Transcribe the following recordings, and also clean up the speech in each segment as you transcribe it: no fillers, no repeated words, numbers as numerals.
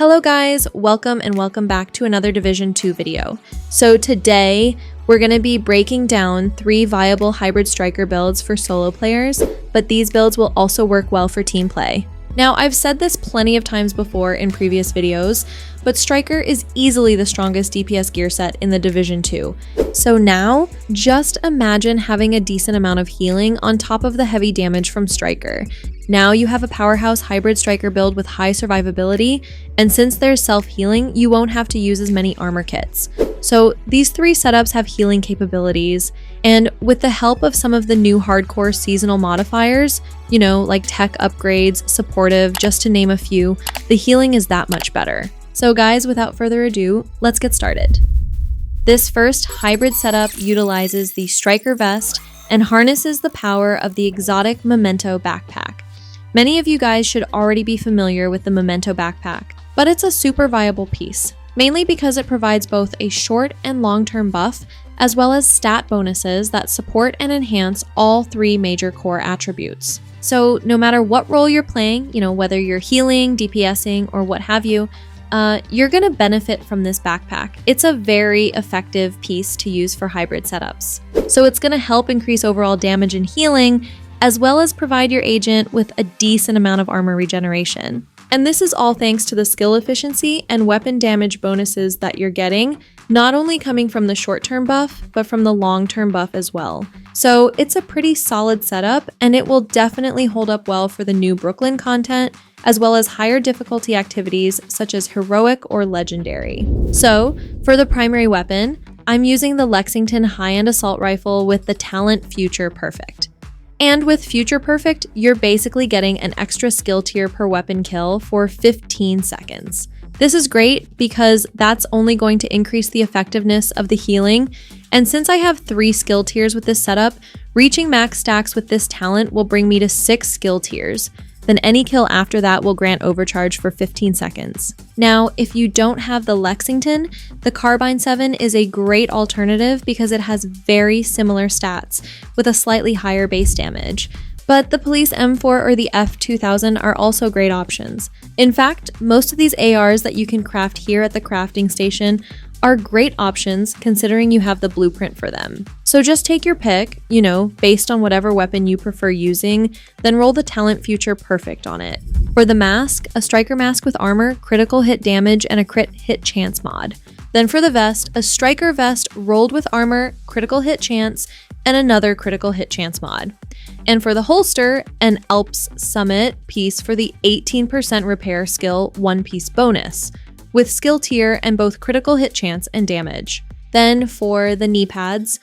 Hello guys, welcome back to another Division 2 video. So today, we're going to be breaking down 3 viable hybrid striker builds for solo players, but these builds will also work well for team play. Now, I've said this plenty of times before in previous videos, but Striker is easily the strongest DPS gear set in the Division 2. So now, just imagine having a decent amount of healing on top of the heavy damage from Striker. Now you have a powerhouse hybrid striker build with high survivability, and since there's self-healing, you won't have to use as many armor kits. So these 3 setups have healing capabilities, and with the help of some of the new hardcore seasonal modifiers, you know, like tech upgrades, supportive, just to name a few, the healing is that much better. So guys, without further ado, let's get started. This first hybrid setup utilizes the striker vest and harnesses the power of the exotic Memento backpack. Many of you guys should already be familiar with the Memento backpack, but it's a super viable piece, mainly because it provides both a short and long-term buff, as well as stat bonuses that support and enhance all 3 major core attributes. So no matter what role you're playing, you know, whether you're healing, DPSing, or what have you, you're gonna benefit from this backpack. It's a very effective piece to use for hybrid setups. So it's gonna help increase overall damage and healing, as well as provide your agent with a decent amount of armor regeneration. And this is all thanks to the skill efficiency and weapon damage bonuses that you're getting, not only coming from the short-term buff, but from the long-term buff as well. So it's a pretty solid setup, and it will definitely hold up well for the new Brooklyn content, as well as higher difficulty activities such as heroic or legendary. So for the primary weapon, I'm using the Lexington high-end assault rifle with the talent Future Perfect. And with Future Perfect, you're basically getting an extra skill tier per weapon kill for 15 seconds. This is great because that's only going to increase the effectiveness of the healing, and since I have 3 skill tiers with this setup, reaching max stacks with this talent will bring me to 6 skill tiers. Then any kill after that will grant overcharge for 15 seconds. Now, if you don't have the Lexington, the Carbine 7 is a great alternative because it has very similar stats with a slightly higher base damage. But the Police M4 or the F2000 are also great options. In fact, most of these ARs that you can craft here at the crafting station are great options considering you have the blueprint for them. So just take your pick, you know, based on whatever weapon you prefer using, then roll the talent Future Perfect on it. For the mask, a striker mask with armor, critical hit damage, and a crit hit chance mod. Then for the vest, a striker vest rolled with armor, critical hit chance, and another critical hit chance mod. And for the holster, an Alps Summit piece for the 18% repair skill 1-piece bonus, with skill tier and both critical hit chance and damage. Then for the knee pads,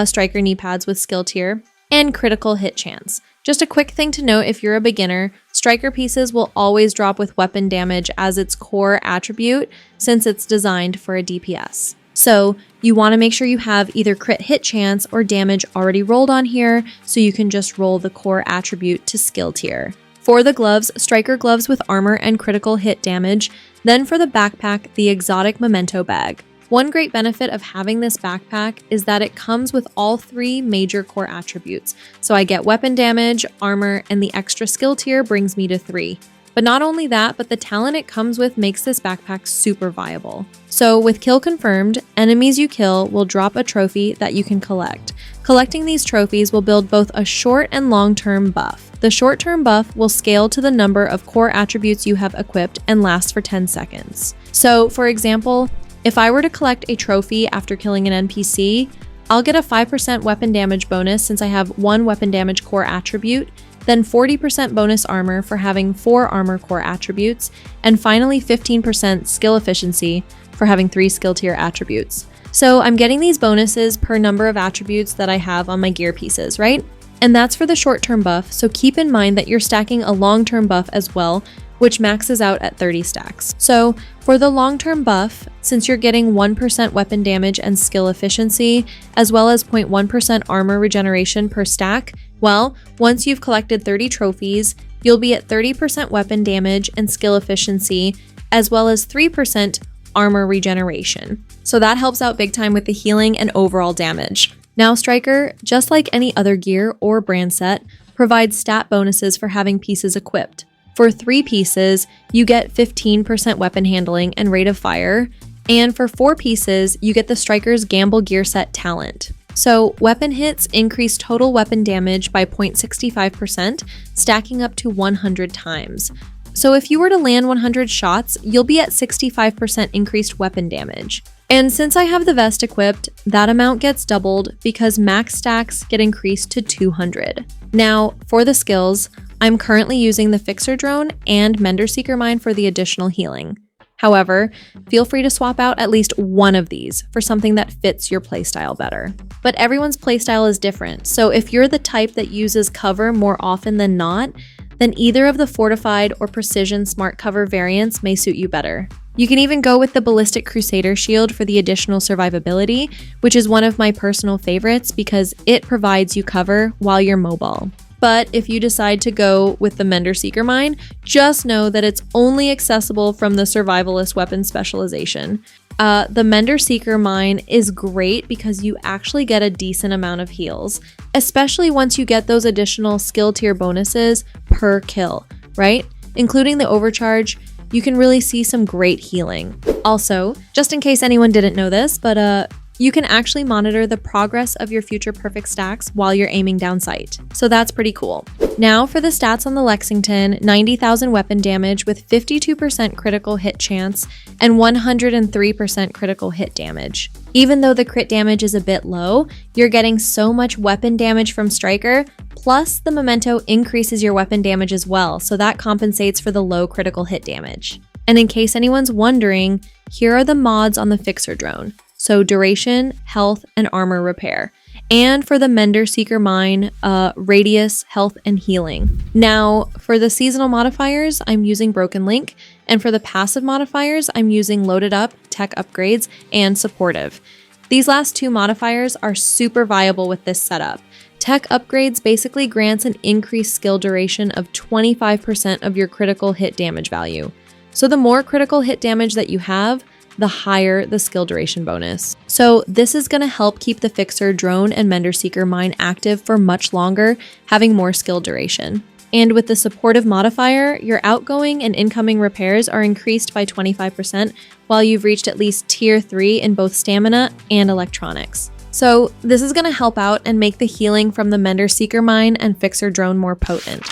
striker knee pads with skill tier and critical hit chance. Just a quick thing to note if you're a beginner, striker pieces will always drop with weapon damage as its core attribute since it's designed for a DPS. So you want to make sure you have either crit hit chance or damage already rolled on here so you can just roll the core attribute to skill tier. For the gloves, striker gloves with armor and critical hit damage. Then for the backpack, the exotic Memento bag. One great benefit of having this backpack is that it comes with all 3 major core attributes. So I get weapon damage, armor, and the extra skill tier brings me to 3. But not only that, but the talent it comes with makes this backpack super viable. So with kill confirmed, enemies you kill will drop a trophy that you can collect. Collecting these trophies will build both a short and long-term buff. The short-term buff will scale to the number of core attributes you have equipped and lasts for 10 seconds. So for example, if I were to collect a trophy after killing an NPC, I'll get a 5% weapon damage bonus since I have 1 weapon damage core attribute, then 40% bonus armor for having 4 armor core attributes, and finally 15% skill efficiency for having 3 skill tier attributes. So I'm getting these bonuses per number of attributes that I have on my gear pieces, right? And that's for the short-term buff, so keep in mind that you're stacking a long-term buff as well, which maxes out at 30 stacks. So for the long-term buff, since you're getting 1% weapon damage and skill efficiency, as well as 0.1% armor regeneration per stack, well, once you've collected 30 trophies, you'll be at 30% weapon damage and skill efficiency, as well as 3% armor regeneration. So that helps out big time with the healing and overall damage. Now Striker, just like any other gear or brand set, provides stat bonuses for having pieces equipped. For 3 pieces, you get 15% weapon handling and rate of fire, and for 4 pieces, you get the Striker's Gamble Gear Set talent. So weapon hits increase total weapon damage by 0.65%, stacking up to 100 times. So if you were to land 100 shots, you'll be at 65% increased weapon damage. And since I have the vest equipped, that amount gets doubled because max stacks get increased to 200. Now, for the skills, I'm currently using the Fixer Drone and Mender Seeker Mine for the additional healing. However, feel free to swap out at least one of these for something that fits your playstyle better. But everyone's playstyle is different, so if you're the type that uses cover more often than not, then either of the Fortified or Precision Smart Cover variants may suit you better. You can even go with the Ballistic Crusader Shield for the additional survivability, which is one of my personal favorites because it provides you cover while you're mobile. But if you decide to go with the Mender Seeker Mine, just know that it's only accessible from the Survivalist Weapon Specialization. The Mender Seeker Mine is great because you actually get a decent amount of heals, especially once you get those additional skill tier bonuses per kill, right? Including the overcharge, you can really see some great healing. Also, just in case anyone didn't know this, but you can actually monitor the progress of your future perfect stacks while you're aiming down sight. So that's pretty cool. Now for the stats on the Lexington, 90,000 weapon damage with 52% critical hit chance and 103% critical hit damage. Even though the crit damage is a bit low, you're getting so much weapon damage from Striker, plus the Memento increases your weapon damage as well, so that compensates for the low critical hit damage. And in case anyone's wondering, here are the mods on the Fixer Drone. So duration, health, and armor repair. And for the Mender Seeker Mine, radius, health, and healing. Now, for the seasonal modifiers, I'm using Broken Link, and for the passive modifiers, I'm using Loaded Up, Tech Upgrades, and Supportive. These last 2 modifiers are super viable with this setup. Tech Upgrades basically grants an increased skill duration of 25% of your critical hit damage value. So the more critical hit damage that you have, the higher the skill duration bonus. So this is going to help keep the Fixer Drone and Mender Seeker Mine active for much longer, having more skill duration. And with the supportive modifier, your outgoing and incoming repairs are increased by 25% while you've reached at least tier 3 in both stamina and electronics. So this is going to help out and make the healing from the Mender Seeker Mine and Fixer Drone more potent.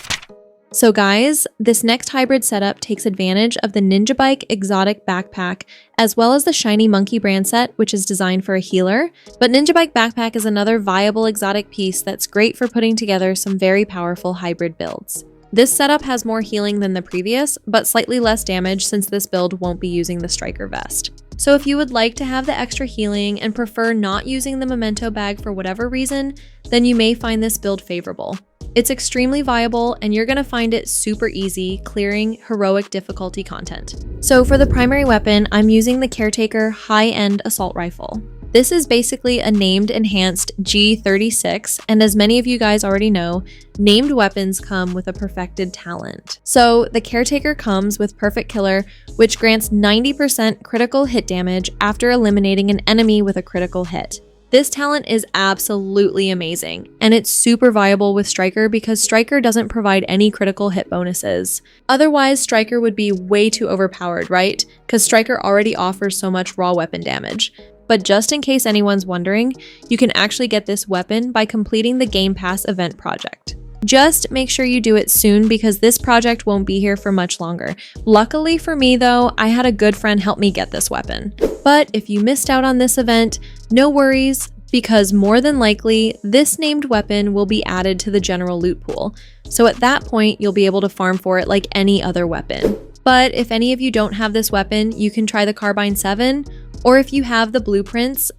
So guys, this next hybrid setup takes advantage of the Ninjabike exotic backpack as well as the shiny monkey brand set, which is designed for a healer, but Ninjabike backpack is another viable exotic piece that's great for putting together some very powerful hybrid builds. This setup has more healing than the previous, but slightly less damage since this build won't be using the Striker vest. So if you would like to have the extra healing and prefer not using the Memento bag for whatever reason, then you may find this build favorable. It's extremely viable and you're going to find it super easy clearing heroic difficulty content. So for the primary weapon, I'm using the Caretaker high-end assault rifle. This is basically a named enhanced G36, and as many of you guys already know, named weapons come with a perfected talent. So the Caretaker comes with Perfect Killer, which grants 90% critical hit damage after eliminating an enemy with a critical hit. This talent is absolutely amazing, and it's super viable with Striker because Striker doesn't provide any critical hit bonuses. Otherwise, Striker would be way too overpowered, right? Because Striker already offers so much raw weapon damage. But just in case anyone's wondering, you can actually get this weapon by completing the Game Pass event project. Just make sure you do it soon because this project won't be here for much longer. Luckily for me though, I had a good friend help me get this weapon. But if you missed out on this event, no worries, because more than likely, this named weapon will be added to the general loot pool. So at that point, you'll be able to farm for it like any other weapon. But if any of you don't have this weapon, you can try the Carbine 7, or if you have the blueprints,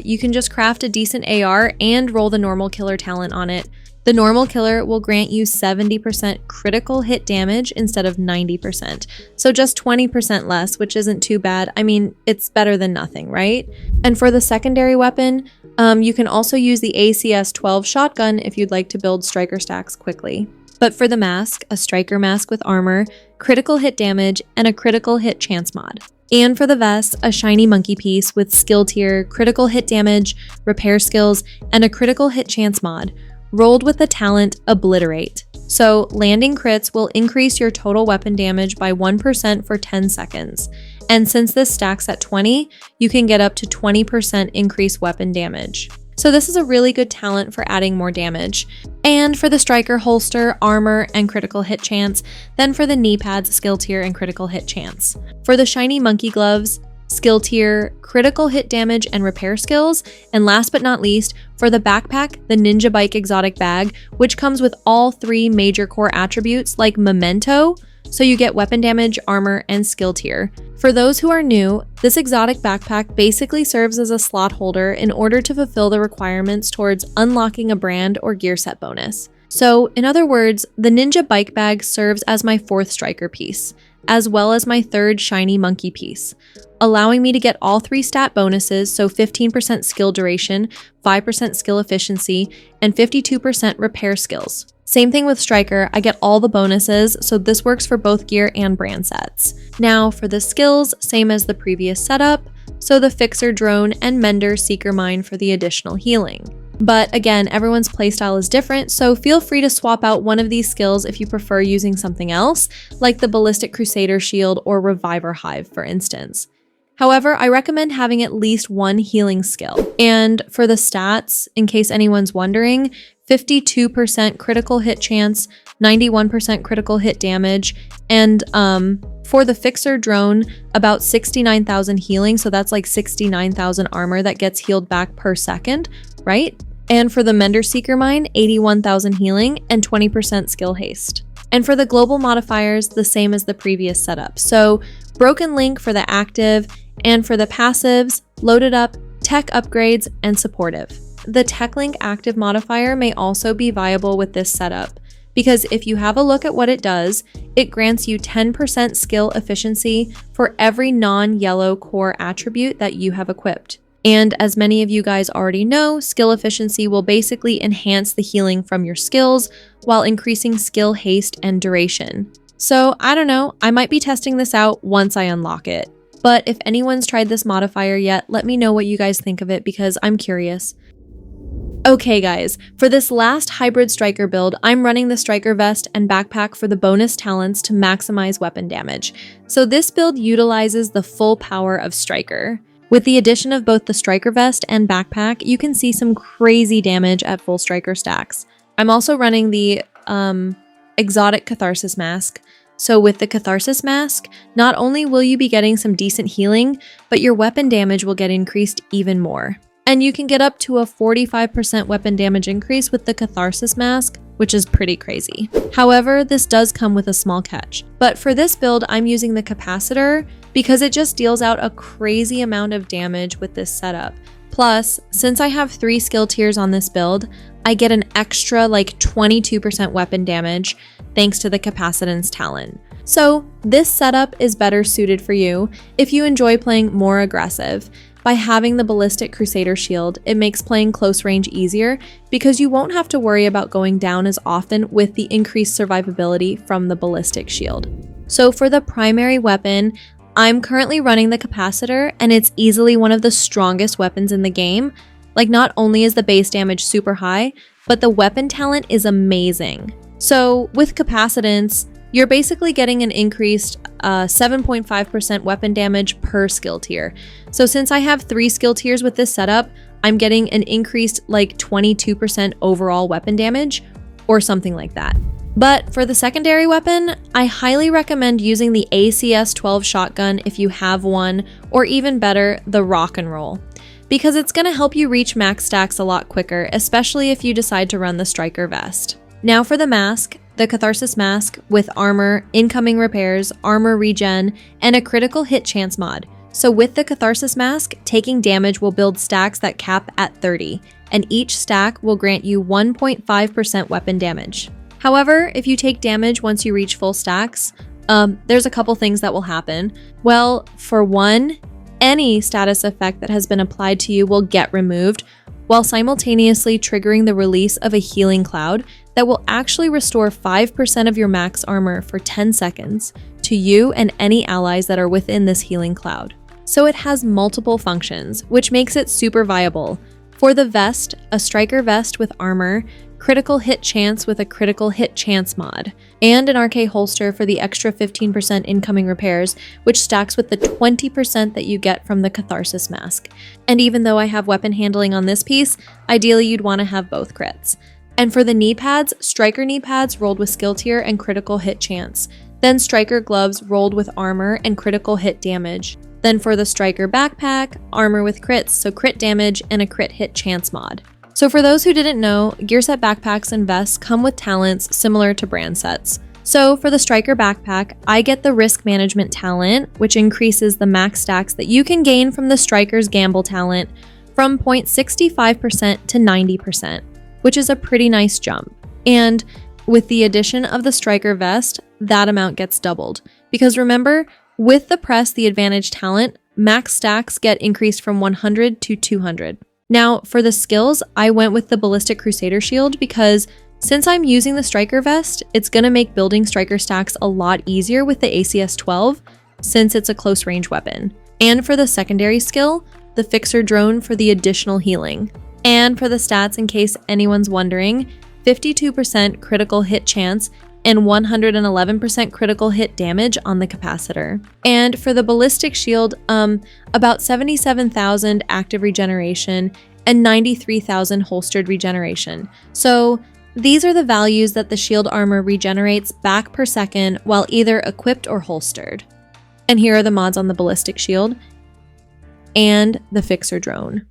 you can just craft a decent AR and roll the normal killer talent on it. The normal killer will grant you 70% critical hit damage instead of 90%, so just 20% less, which isn't too bad. I mean, it's better than nothing, right? And for the secondary weapon, you can also use the ACS-12 shotgun if you'd like to build Striker stacks quickly. But for the mask, a Striker mask with armor, critical hit damage, and a critical hit chance mod. And for the vest, a shiny monkey piece with skill tier, critical hit damage, repair skills, and a critical hit chance mod, rolled with the talent Obliterate. So landing crits will increase your total weapon damage by 1% for 10 seconds. And since this stacks at 20, you can get up to 20% increased weapon damage. So this is a really good talent for adding more damage. And for the striker holster, armor, and critical hit chance, then for the knee pads, skill tier, and critical hit chance. For the shiny monkey gloves, skill tier, critical hit damage, and repair skills. And last but not least, for the backpack, the Ninjabike exotic bag, which comes with all 3 major core attributes like Memento, so you get weapon damage, armor, and skill tier. For those who are new, this exotic backpack basically serves as a slot holder in order to fulfill the requirements towards unlocking a brand or gear set bonus. So, in other words, the Ninjabike bag serves as my 4th striker piece, as well as my 3rd shiny monkey piece, allowing me to get all 3 stat bonuses, so 15% skill duration, 5% skill efficiency, and 52% repair skills. Same thing with Striker, I get all the bonuses, so this works for both gear and brand sets. Now for the skills, same as the previous setup, so the Fixer Drone and Mender Seeker Mine for the additional healing. But again, everyone's playstyle is different, so feel free to swap out one of these skills if you prefer using something else, like the Ballistic Crusader Shield or Reviver Hive, for instance. However, I recommend having at least one healing skill. And for the stats, in case anyone's wondering, 52% critical hit chance, 91% critical hit damage, and for the Fixer Drone, about 69,000 healing, so that's like 69,000 armor that gets healed back per second, right? And for the Mender Seeker Mine, 81,000 healing and 20% skill haste. And for the global modifiers, the same as the previous setup. So Broken Link for the active, and for the passives, loaded up, tech upgrades, and supportive. The Tech Link active modifier may also be viable with this setup, because if you have a look at what it does, it grants you 10% skill efficiency for every non-yellow core attribute that you have equipped. And as many of you guys already know, skill efficiency will basically enhance the healing from your skills while increasing skill haste and duration. So I don't know, I might be testing this out once I unlock it. But if anyone's tried this modifier yet, let me know what you guys think of it because I'm curious. Okay guys, for this last hybrid striker build, I'm running the striker vest and backpack for the bonus talents to maximize weapon damage. So this build utilizes the full power of striker. With the addition of both the striker vest and backpack, you can see some crazy damage at full striker stacks. I'm also running the exotic Catharsis mask. So with the Catharsis mask, not only will you be getting some decent healing, but your weapon damage will get increased even more. And you can get up to a 45% weapon damage increase with the Catharsis mask, which is pretty crazy. However, this does come with a small catch. But for this build, I'm using the capacitor because it just deals out a crazy amount of damage with this setup. Plus, since I have 3 skill tiers on this build, I get an extra like 22% weapon damage thanks to the capacitance talent. So this setup is better suited for you if you enjoy playing more aggressive. By having the Ballistic Crusader Shield, it makes playing close range easier because you won't have to worry about going down as often with the increased survivability from the Ballistic Shield. So for the primary weapon, I'm currently running the capacitor and it's easily one of the strongest weapons in the game. Like not only is the base damage super high, but the weapon talent is amazing. So with capacitance, you're basically getting an increased 7.5% weapon damage per skill tier. So since I have 3 skill tiers with this setup, I'm getting an increased like 22% overall weapon damage or something like that. But for the secondary weapon, I highly recommend using the ACS-12 shotgun if you have one, or even better, the rock and roll, because it's going to help you reach max stacks a lot quicker, especially if you decide to run the striker vest. Now for the mask, the Catharsis mask with armor, incoming repairs, armor regen, and a critical hit chance mod. So with the Catharsis mask, taking damage will build stacks that cap at 30, and each stack will grant you 1.5% weapon damage. However, if you take damage once you reach full stacks, there's a couple things that will happen. Well, for one, any status effect that has been applied to you will get removed, while simultaneously triggering the release of a healing cloud that will actually restore 5% of your max armor for 10 seconds to you and any allies that are within this healing cloud. So it has multiple functions, which makes it super viable. For the vest, a striker vest with armor critical hit chance with a critical hit chance mod, and an RK holster for the extra 15% incoming repairs, which stacks with the 20% that you get from the Catharsis mask. And even though I have weapon handling on this piece, ideally you'd want to have both crits. And for the knee pads, striker knee pads rolled with skill tier and critical hit chance. Then striker gloves rolled with armor and critical hit damage. Then for the striker backpack, armor with crits, so crit damage and a crit hit chance mod. So for those who didn't know, gear set backpacks and vests come with talents similar to brand sets. So for the striker backpack, I get the risk management talent, which increases the max stacks that you can gain from the striker's gamble talent from 0.65% to 90%, which is a pretty nice jump. And with the addition of the striker vest, that amount gets doubled. Because remember, with the press the advantage talent, max stacks get increased from 100 to 200. Now, for the skills, I went with the Ballistic Crusader Shield because since I'm using the striker vest, it's going to make building striker stacks a lot easier with the ACS 12 since it's a close range weapon. And for the secondary skill, the Fixer Drone for the additional healing. And for the stats, in case anyone's wondering, 52% critical hit chance and 111% critical hit damage on the capacitor. And for the ballistic shield, about 77,000 active regeneration and 93,000 holstered regeneration. So these are the values that the shield armor regenerates back per second while either equipped or holstered. And here are the mods on the ballistic shield and the Fixer Drone.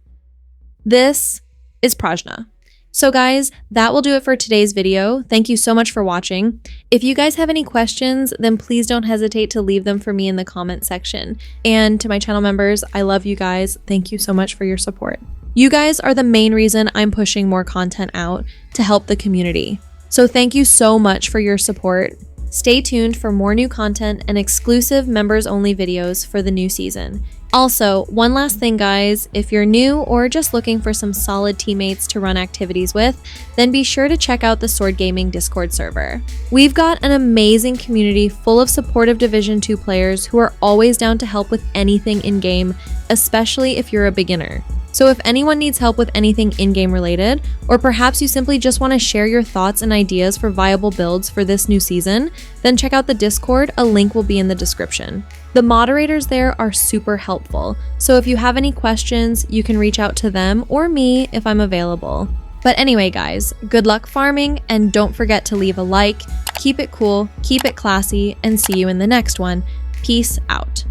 This is Prajna. So guys, that will do it for today's video. Thank you so much for watching. If you guys have any questions, then please don't hesitate to leave them for me in the comment section. And to my channel members, I love you guys. Thank you so much for your support. You guys are the main reason I'm pushing more content out to help the community. So thank you so much for your support. Stay tuned for more new content and exclusive members-only videos for the new season. Also, one last thing guys, if you're new or just looking for some solid teammates to run activities with, then be sure to check out the Sword Gaming Discord server. We've got an amazing community full of supportive Division 2 players who are always down to help with anything in-game, especially if you're a beginner. So if anyone needs help with anything in-game related, or perhaps you simply just want to share your thoughts and ideas for viable builds for this new season, then check out the Discord, a link will be in the description. The moderators there are super helpful, so if you have any questions, you can reach out to them or me if I'm available. But anyway guys, good luck farming, and don't forget to leave a like, keep it cool, keep it classy, and see you in the next one. Peace out.